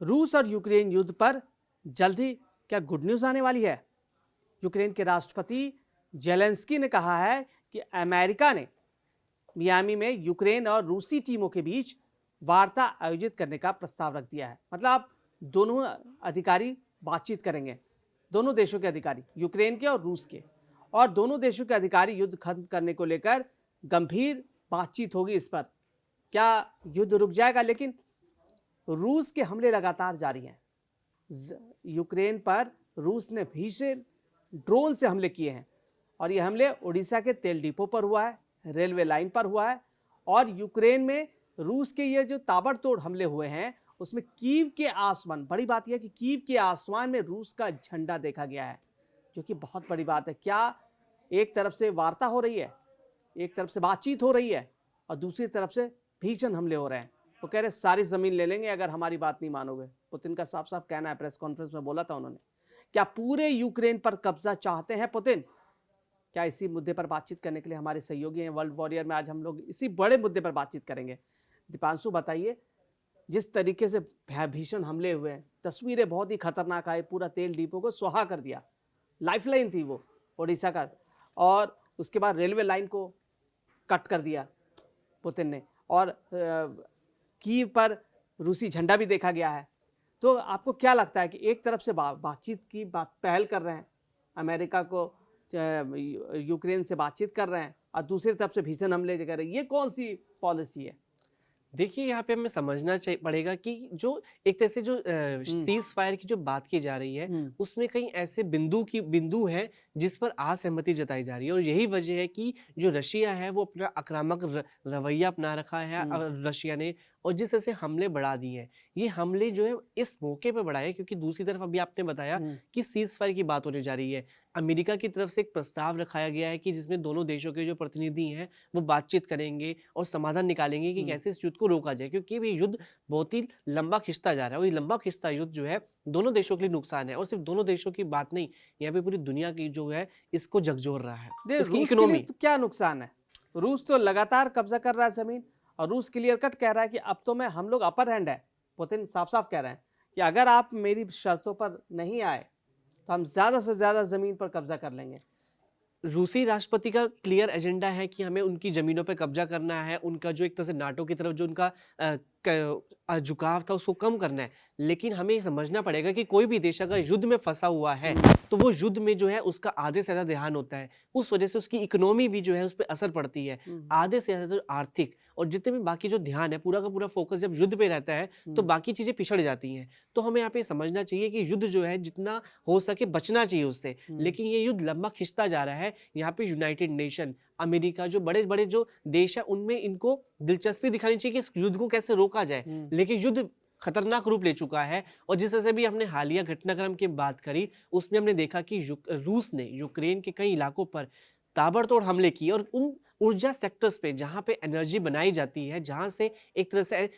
रूस और यूक्रेन युद्ध पर जल्द ही क्या गुड न्यूज आने वाली है? यूक्रेन के राष्ट्रपति जेलेंस्की ने कहा है कि अमेरिका ने मियामी में यूक्रेन और रूसी टीमों के बीच वार्ता आयोजित करने का प्रस्ताव रख दिया है। मतलब आप दोनों अधिकारी बातचीत करेंगे, दोनों देशों के अधिकारी, यूक्रेन के और रूस के, और दोनों देशों के अधिकारी युद्ध खत्म करने को लेकर गंभीर बातचीत होगी। इस पर क्या युद्ध रुक जाएगा? लेकिन रूस के हमले लगातार जारी हैं। यूक्रेन पर रूस ने भीषण ड्रोन से हमले किए हैं और ये हमले ओडिशा के तेल डिपो पर हुआ है, रेलवे लाइन पर हुआ है। और यूक्रेन में रूस के ये जो ताबड़तोड़ हमले हुए हैं उसमें कीव के आसमान, बड़ी बात यह कि कीव के आसमान में रूस का झंडा देखा गया है, जो कि बहुत बड़ी बात है। क्या एक तरफ से वार्ता हो रही है, एक तरफ से बातचीत हो रही है और दूसरी तरफ से भीषण हमले हो रहे हैं। वो कह रहे सारी जमीन ले लेंगे अगर हमारी बात नहीं मानोगे। पुतिन का साफ साफ कहना है, प्रेस कॉन्फ्रेंस में बोला था उन्होंने। क्या पूरे यूक्रेन पर कब्जा चाहते हैं पुतिन? क्या इसी मुद्दे पर बातचीत करने के लिए हमारे सहयोगी हैं वर्ल्ड वॉरियर में? आज हम लोग इसी बड़े मुद्दे पर बातचीत करेंगे। दीपांशु, बताइए, जिस तरीके से भीषण हमले हुए हैं, तस्वीरें बहुत ही खतरनाक आई। पूरा तेल डिपो को सुहा कर दिया, लाइफलाइन थी वो ओडिशा का, और उसके बाद रेलवे लाइन को कट कर दिया पुतिन ने, और कीव पर रूसी झंडा भी देखा गया है। तो आपको क्या लगता है कि एक तरफ से बातचीत की पहल कर रहे हैं, अमेरिका को यूक्रेन से बातचीज कर रहे हैं, और दूसरी तरफ से भीषण हमले कर रहे हैं, ये कौन सी पॉलिसी है? देखिए, यहाँ पे हमें समझना पड़ेगा कि जो एक तरह से जो सीज़ फायर की जो बात की जा रही है, उसमें कहीं ऐसे बिंदु हैं जिस पर असहमति जताई जा रही है। और यही वजह है कि जो रशिया है वो अपना आक्रामक रवैया अपना रखा है रशिया ने, और जिस तरह से हमले बढ़ा दिए हैं, ये हमले जो है इस मौके पे बढ़ाए क्योंकि दूसरी तरफ अभी आपने बताया कि सीज़ फायर की बात होने जा रही है। अमेरिका की तरफ से एक प्रस्ताव रखाया गया है कि जिसमें दोनों देशों के जो प्रतिनिधि हैं वो बातचीत करेंगे और समाधान निकालेंगे कि कैसे इस युद्ध को रोका जाए, क्योंकि ये युद्ध बहुत ही लंबा खिंचता जा रहा है और ये लंबा खिंचता युद्ध जो है दोनों देशों के लिए नुकसान है। और सिर्फ दोनों देशों की बात नहीं, यहाँ पे पूरी दुनिया की जो है इसको झकझोर रहा है, इसकी रूस के लिए तो क्या नुकसान है? रूस तो लगातार कब्जा कर रहा है जमीन, और रूस क्लियर कट कह रहा है कि अब तो हम लोग अपर हैंड है। पुतिन साफ साफ कह रहे हैं कि अगर आप मेरी शर्तों पर नहीं आए तो हम ज्यादा से ज्यादा जमीन पर कब्जा कर लेंगे। रूसी राष्ट्रपति का क्लियर एजेंडा है कि हमें उनकी जमीनों पे कब्जा करना है, उनका जो एक तरह से नाटो की तरफ जो उनका झुकाव था उसको कम करना है। लेकिन हमें ये समझना पड़ेगा कि कोई भी देश अगर युद्ध में फंसा हुआ है तो वो युद्ध में जो है उसका आधे से ज्यादा ध्यान होता है, उस वजह से उसकी इकोनॉमी भी जो है उस पर असर पड़ती है। आधे से ज्यादा आर्थिक और जितने भी बाकी जो ध्यान है, पूरा का पूरा फोकस जब युद्ध पे रहता है तो बाकी चीजें पिछड़ जाती हैं। तो हमें यहाँ पे समझना चाहिए कि युद्ध जो है जितना हो सके बचना चाहिए उससे, लेकिन ये युद्ध लंबा खिंचता जा रहा है। यहाँ पे यूनाइटेड नेशन, अमेरिका, जो बड़े बड़े जो देश है उनमें इनको दिलचस्पी दिखानी चाहिए कि इस युद्ध को कैसे रोका जाए, लेकिन युद्ध खतरनाक रूप ले चुका है। और जिस तरह से भी हमने हालिया घटनाक्रम की बात करी उसमें हमने देखा कि रूस ने यूक्रेन के कई इलाकों पर ताबड़तोड़ हमले किए और उन ऊर्जा सेक्टर्स पे जहां पे एनर्जी बनाई जाती है, जहां से एक तरह से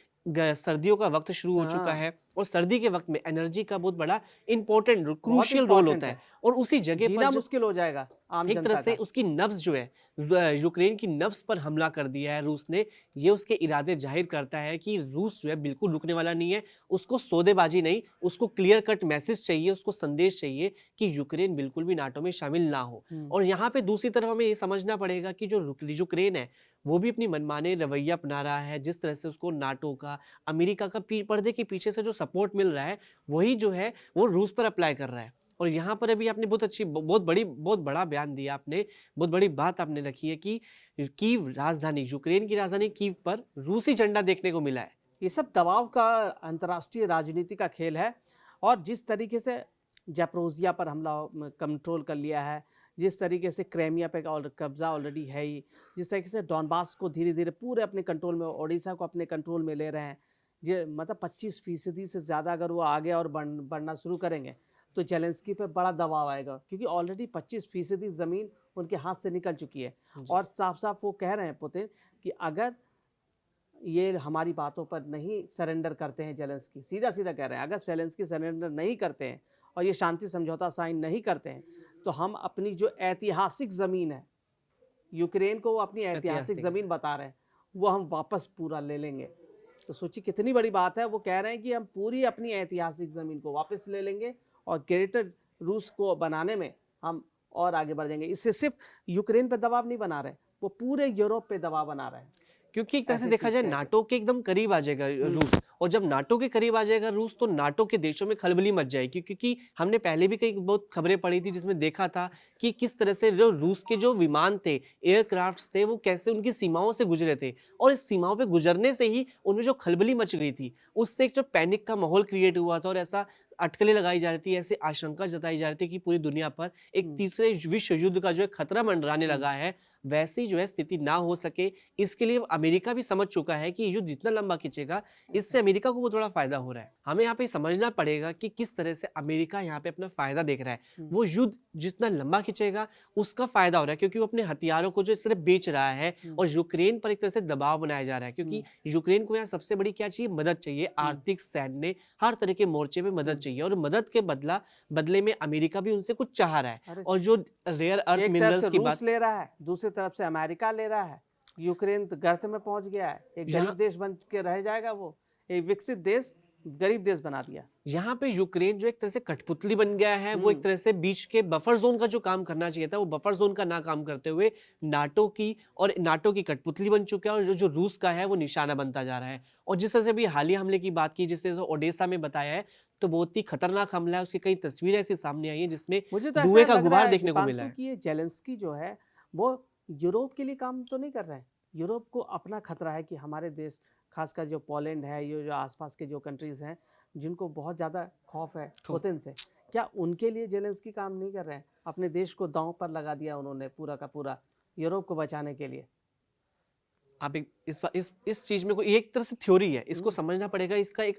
सर्दियों का वक्त शुरू हो चुका है और सर्दी के वक्त में एनर्जी का बहुत बड़ा इंपॉर्टेंट क्रूशियल रोल होता है। और उसी जगह पर जीना मुश्किल हो जाएगा आम एक तरह जनता से का। उसकी नब्ज जो है यूक्रेन की नब्ज पर हमला कर दिया है रूस ने। ये उसके इरादे जाहिर करता है कि रूस जो है बिल्कुल रुकने वाला नहीं है। उसको सौदेबाजी नहीं, उसको क्लियर कट मैसेज चाहिए, उसको संदेश चाहिए कि यूक्रेन बिल्कुल भी नाटो में शामिल ना हो। और यहाँ पे दूसरी तरफ हमें ये समझना पड़ेगा कि जो यूक्रेन है वो भी अपनी मनमाने रवैया अपना रहा है। जिस तरह से उसको नाटो का, अमेरिका का पर्दे के पीछे से जो सपोर्ट मिल रहा है वही जो है वो रूस पर अप्लाई कर रहा है। और यहाँ पर अभी आपने बहुत बड़ा बयान दिया, आपने बहुत बड़ी बात आपने रखी है कि कीव राजधानी, यूक्रेन की राजधानी कीव पर रूसी झंडा देखने को मिला है। ये सब दबाव का अंतर्राष्ट्रीय राजनीति का खेल है। और जिस तरीके से जैप्रोजिया पर हमला कंट्रोल कर लिया है, जिस तरीके से क्रेमिया पे कब्जा ऑलरेडी है ही, जिस तरीके से डॉनबास को धीरे धीरे पूरे अपने कंट्रोल में, ओडिशा को अपने कंट्रोल में ले रहे हैं, ये मतलब 25% से ज़्यादा अगर वो आगे और बढ़ना शुरू करेंगे तो जेलेंस्की पे बड़ा दबाव आएगा, क्योंकि ऑलरेडी 25% ज़मीन उनके हाथ से निकल चुकी है। और साफ साफ वो कह रहे हैं पुतिन कि अगर ये हमारी बातों पर नहीं सरेंडर करते हैं, जेलेंस्की सीधा सीधा कह रहे हैं, अगर जेलेंस्की सरेंडर नहीं करते हैं और ये शांति समझौता साइन नहीं करते हैं तो हम अपनी जो ऐतिहासिक ज़मीन है, यूक्रेन को वो अपनी ऐतिहासिक ज़मीन बता रहे हैं, वो हम वापस पूरा ले लेंगे। तो सोचिए कितनी बड़ी बात है। वो कह रहे हैं कि हम पूरी अपनी ऐतिहासिक ज़मीन को वापस ले लेंगे और ग्रेटर रूस को बनाने में हम और आगे बढ़ जाएंगे। इससे सिर्फ यूक्रेन पे दबाव नहीं बना रहे, वो पूरे यूरोप पे दबाव बना रहे हैं। क्योंकि एक तरह से ऐसे देखा चीज जाए कह के नाटो के एकदम करीब आ जाएगा रूस, और जब नाटो के करीब आ जाएगा रूस तो नाटो के देशों में खलबली मच जाएगी, क्योंकि हमने पहले भी कई बहुत खबरें पढ़ी थी जिसमें देखा था कि किस तरह से जो रूस के जो विमान थे, एयरक्राफ्ट थे, वो कैसे उनकी सीमाओं से गुजरे थे, और इस सीमाओं पे गुजरने से ही उनमें जो खलबली मच गई थी उससे एक जो पैनिक का माहौल क्रिएट हुआ था, और ऐसा अटकलें लगाई जा रही थी, ऐसे आशंका जताई जा रही थी कि पूरी दुनिया पर एक तीसरे विश्व युद्ध का जो है खतरा मंडराने लगा है। वैसी जो है स्थिति ना हो सके, इसके लिए अमेरिका भी समझ चुका है कि ये युद्ध जितना लंबा खींचेगा इससे अमेरिका को बहुत बड़ा फायदा हो रहा है। हमें यहाँ पे समझना पड़ेगा कि किस तरह से अमेरिका यहाँ पे अपना फायदा देख रहा है। वो युद्ध जितना लंबा खींचेगा उसका फायदा हो रहा है, क्योंकि वो अपने हथियारों को जो सिर्फ बेच रहा है और यूक्रेन पर एक तरह से दबाव बनाया जा रहा है, क्योंकि यूक्रेन को यहाँ सबसे बड़ी क्या चाहिए, मदद चाहिए, आर्थिक, सैन्य, हर तरह के मोर्चे पे मदद चाहिए, और मदद के बदले में अमेरिका भी उनसे कुछ चाह रहा है। अरे और जो रेयर अर्थ एक तरफ मिनरल्स से की रूस बात, ले रहा है, दूसरी तरफ से अमेरिका ले रहा है। यूक्रेन तो गर्त में पहुंच गया है, एक यहाँ- गरीब देश बन के रह जाएगा। वो एक विकसित देश गरीब देश बना दिया। यहाँ पे यूक्रेन जो एक तरह से कठपुतली बन गया है, वो एक तरह से बीच के बफर जोन का जो काम करना चाहिए था वो बफर जोन का ना काम करते हुए नाटो की कठपुतली बन चुका है, और जो रूस का है वो निशाना बनता जा रहा है। और जिस तरह से भी हालिया हमले की बात की, जिस तरह से ओडेसा में बताया है, तो बहुत ही खतरनाक हमला है। उसकी कई तस्वीरें ऐसी सामने आई हैं जिसमें मुझे तो धुएं ऐसा का लग रहा गुबार है देखने कि को मिला पांसु है। की ये जेलेंस्की जो है वो यूरोप के लिए काम तो नहीं कर रहा है। यूरोप को अपना खतरा है कि हमारे देश, खासकर जो पोलैंड है, ये जो आसपास के जो कंट्रीज हैं जिनको बहुत ज़्यादा खौफ है पुतिन से, क्या उनके लिए जेलेंस्की काम नहीं कर रहे हैं? अपने देश को दांव पर लगा दिया उन्होंने पूरा का पूरा यूरोप को बचाने के लिए। आप इस चीज में कोई, ये एक तरह से थ्योरी है, इसको समझना पड़ेगा, इसका एक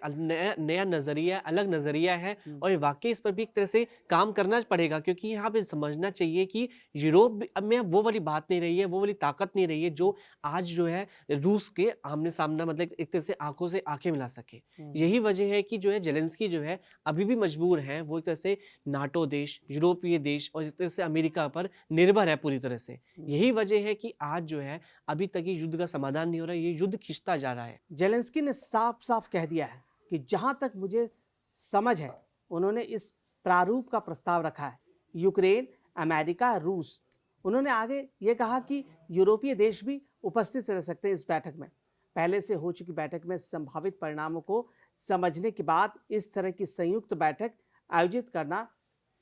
नया नजरिया, अलग नजरिया है, और ये वाकई इस पर भी एक तरह से काम करना पड़ेगा, क्योंकि यहाँ पे समझना चाहिए कि यूरोप में अब वो वाली बात नहीं रही है, वो वाली ताकत नहीं रही है जो आज जो है रूस के आमने सामना, मतलब एक तरह से आंखों से आंखें मिला सके। यही वजह है कि जो है जेलेंस्की जो है अभी भी मजबूर है, वो एक तरह से नाटो देश, यूरोपीय देश और एक तरह से अमेरिका पर निर्भर है पूरी तरह से। यही वजह है कि आज जो है अभी तक ये युद्ध का समाधान नहीं हो रहा है, ये युद्ध खिंचता जा रहा है। जेलेंस्की ने साफ साफ कह दिया है कि जहां तक मुझे समझ है, उन्होंने इस प्रारूप का प्रस्ताव रखा है, यूक्रेन, अमेरिका, रूस। उन्होंने आगे ये कहा कि यूरोपीय देश भी उपस्थित रह सकते हैं इस बैठक में। पहले से हो चुकी बैठक में संभावित परिणामों को समझने के बाद इस तरह की संयुक्त बैठक आयोजित करना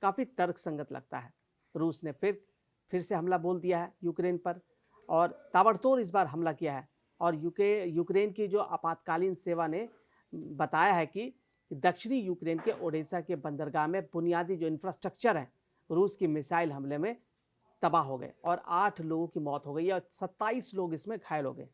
काफ़ी तर्कसंगत लगता है। रूस ने फिर से हमला बोल दिया है यूक्रेन पर, और ताबड़तोड़ इस बार हमला किया है। और यूक्रेन की जो आपातकालीन सेवा ने बताया है कि दक्षिणी यूक्रेन के ओडेसा के बंदरगाह में बुनियादी जो इंफ्रास्ट्रक्चर है रूस की मिसाइल हमले में तबाह हो गए, और 8 लोगों की मौत हो गई और 27 लोग इसमें घायल हो गए।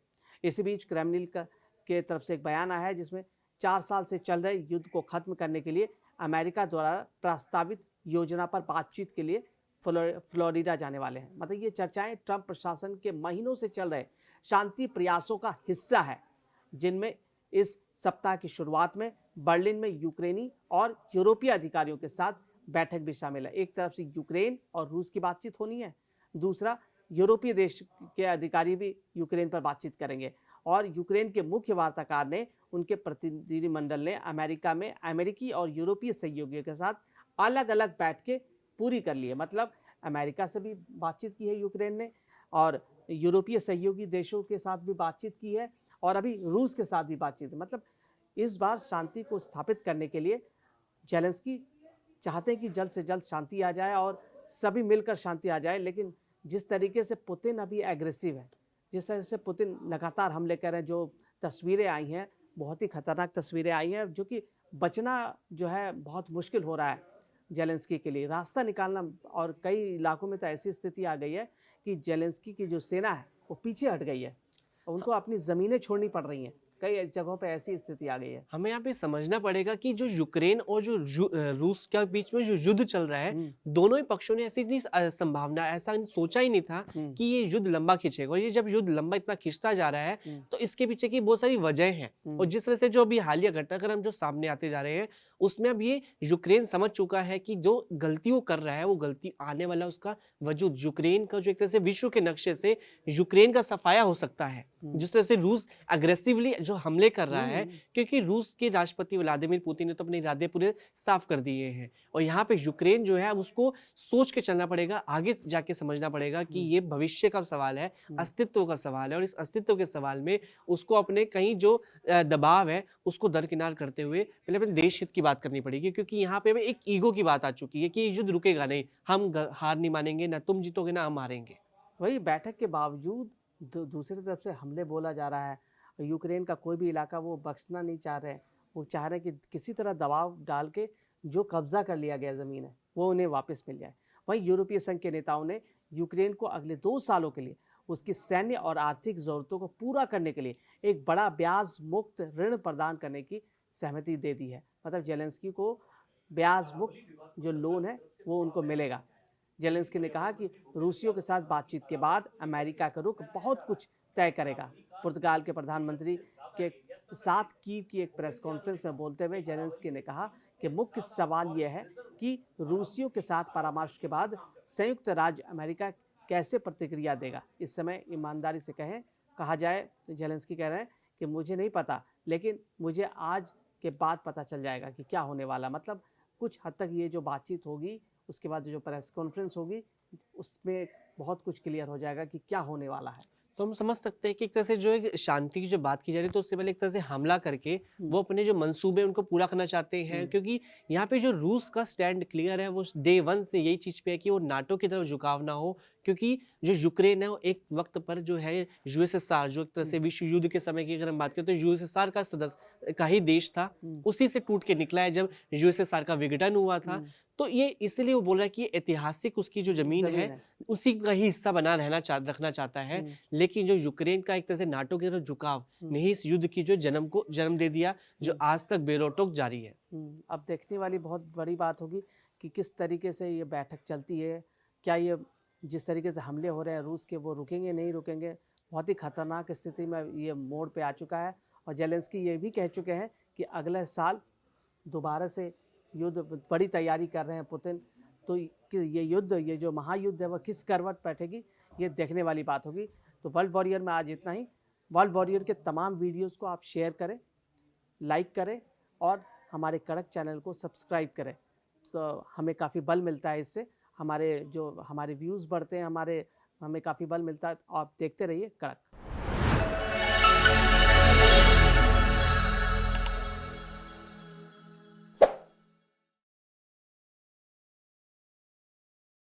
इसी बीच क्रेमलिन के तरफ से एक बयान आया है जिसमें 4 साल से चल रहे युद्ध को खत्म करने के लिए अमेरिका द्वारा प्रस्तावित योजना पर बातचीत के लिए फ्लोरिडा जाने वाले हैं। मतलब ये चर्चाएं ट्रंप प्रशासन के महीनों से चल रहे शांति प्रयासों का हिस्सा है, जिनमें इस सप्ताह की शुरुआत में बर्लिन में यूक्रेनी और यूरोपीय अधिकारियों के साथ बैठक भी शामिल है। एक तरफ से यूक्रेन और रूस की बातचीत होनी है, दूसरा यूरोपीय देश के अधिकारी भी यूक्रेन पर बातचीत करेंगे। और यूक्रेन के मुख्य वार्ताकार ने, उनके प्रतिनिधिमंडल ने अमेरिका में अमेरिकी और यूरोपीय सहयोगियों के साथ अलग अलग बैठकें पूरी कर ली है। मतलब अमेरिका से भी बातचीत की है यूक्रेन ने, और यूरोपीय सहयोगी देशों के साथ भी बातचीत की है, और अभी रूस के साथ भी बातचीत है। मतलब इस बार शांति को स्थापित करने के लिए जेलेंस्की चाहते हैं कि जल्द से जल्द शांति आ जाए और सभी मिलकर शांति आ जाए। लेकिन जिस तरीके से पुतिन अभी एग्रेसिव है, जिस तरह से पुतिन लगातार हमले कर रहे हैं, जो तस्वीरें आई हैं बहुत ही खतरनाक तस्वीरें आई हैं, जो कि बचना जो है बहुत मुश्किल हो रहा है जेलेंस्की के लिए, रास्ता निकालना। और कई इलाकों में तो ऐसी स्थिति आ गई है कि जेलेंस्की की जो सेना है वो पीछे हट गई है, उनको अपनी ज़मीनें छोड़नी पड़ रही हैं। कई जगहों पे ऐसी स्थिति आ गई है। हमें यहाँ पे समझना पड़ेगा कि जो यूक्रेन और जो रूस के बीच में जो युद्ध चल रहा है, दोनों ही पक्षों ने ऐसी इतनी संभावना, ऐसा सोचा ही नहीं था कि ये युद्ध लंबा खींचेगा। और ये जब युद्ध लंबा इतना खींचता जा रहा है तो इसके पीछे की बहुत सारी वजह हैं। और जिस तरह से जो अभी हालिया घटनाक्रम जो सामने आते जा रहे हैं, उसमें अब ये यूक्रेन समझ चुका है कि जो गलती वो कर रहा है, वो गलती आने वाला उसका वजूद, यूक्रेन का जो एक तरह से विश्व के नक्शे से यूक्रेन का सफाया हो सकता है। जिस तरह से रूस अग्रेसिवली जो हमले कर रहा है, हम्म, क्योंकि रूस के राष्ट्रपति व्लादिमीर पुतिन ने तो अपने इरादे पूरे साफ कर दिए हैं और यहाँ पे यूक्रेन जो है अब उसको सोच के चलना पड़ेगा, आगे जाके समझना पड़ेगा कि हम्म, ये भविष्य का सवाल है, हम्म, अस्तित्व का सवाल है और इस अस्तित्व के सवाल में उसको अपने कहीं जो दबाव है उसको दरकिनार करते हुए पहले अपने देश हित की बात करनी पड़ेगी, क्योंकि यहाँ पे एक ईगो की बात आ चुकी है कि ये युद्ध रुकेगा नहीं, हम हार नहीं मानेंगे, ना तुम जीतोगे ना हम हारेंगे। वही बैठक के बावजूद दूसरी तरफ से हमले बोला जा रहा है। यूक्रेन का कोई भी इलाका वो बख्शना नहीं चाह रहे हैं। वो चाह रहे हैं कि किसी तरह दबाव डाल के जो कब्जा कर लिया गया ज़मीन है वो उन्हें वापस मिल जाए। वहीं यूरोपीय संघ के नेताओं ने यूक्रेन को अगले 2 सालों के लिए उसकी सैन्य और आर्थिक ज़रूरतों को पूरा करने के लिए एक बड़ा ब्याज मुक्त ऋण प्रदान करने की सहमति दे दी है। मतलब जेलेंस्की को ब्याज मुक्त जो लोन है वो उनको मिलेगा। जेलेंस्की ने कहा कि रूसियों के साथ बातचीत के बाद अमेरिका का रुख बहुत कुछ तय करेगा। पुर्तगाल के प्रधानमंत्री के साथ कीव की एक प्रेस कॉन्फ्रेंस में बोलते हुए जेलेंस्की ने कहा कि मुख्य सवाल यह है कि रूसियों के साथ परामर्श के बाद संयुक्त राज्य अमेरिका कैसे प्रतिक्रिया देगा। इस समय ईमानदारी से कहा जाए तो जेलेंस्की कह रहे हैं कि मुझे नहीं पता, लेकिन मुझे आज के बाद पता चल जाएगा कि क्या होने वाला। मतलब कुछ हद तक ये जो बातचीत होगी उसके बाद जो प्रेस कॉन्फ्रेंस होगी उसमें बहुत कुछ क्लियर हो जाएगा कि क्या होने वाला है। तो हम समझ सकते हैं कि एक तरह से जो एक शांति की जो बात की जा रही है तो उससे पहले एक तरह से हमला करके वो अपने जो मंसूबे उनको पूरा करना चाहते हैं, क्योंकि यहाँ पे जो रूस का स्टैंड क्लियर है वो डे वन से यही चीज पे है कि वो नाटो की तरफ झुकाव ना हो, क्योंकि जो यूक्रेन है वो एक वक्त पर जो है यूएसएसआर जो एक तरह से विश्व युद्ध के समय की अगर हम बात करें तो यूएसएसआर का सदस्य का ही देश था, उसी से टूट के निकला है जब यूएसएसआर का विघटन हुआ था। तो ये इसलिए वो बोल रहा है कि ऐतिहासिक उसकी जो जमीन है उसी का ही हिस्सा रखना चाहता है। लेकिन जो यूक्रेन का एक तरह से नाटो की तरफ झुकाव नहीं इस युद्ध की जो जन्म दे दिया, जो आज तक बेरोक जारी है। अब देखने वाली बहुत बड़ी बात होगी कि किस तरीके से ये बैठक चलती है। क्या ये जिस तरीके से हमले हो रहे हैं रूस के वो रुकेंगे नहीं रुकेंगे। बहुत ही खतरनाक स्थिति में ये मोड़ पे आ चुका है और जेलेंस्की ये भी कह चुके हैं कि अगले साल दोबारा से युद्ध बड़ी तैयारी कर रहे हैं पुतिन। तो ये युद्ध, ये जो महायुद्ध है वह किस करवट बैठेगी ये देखने वाली बात होगी। तो वर्ल्ड वॉरियर में आज इतना ही। वर्ल्ड वॉरियर के तमाम वीडियोस को आप शेयर करें, लाइक करें और हमारे कड़क चैनल को सब्सक्राइब करें। तो हमें काफ़ी बल मिलता है इससे, हमारे व्यूज़ बढ़ते हैं, हमें काफ़ी बल मिलता है। आप देखते रहिए कड़क।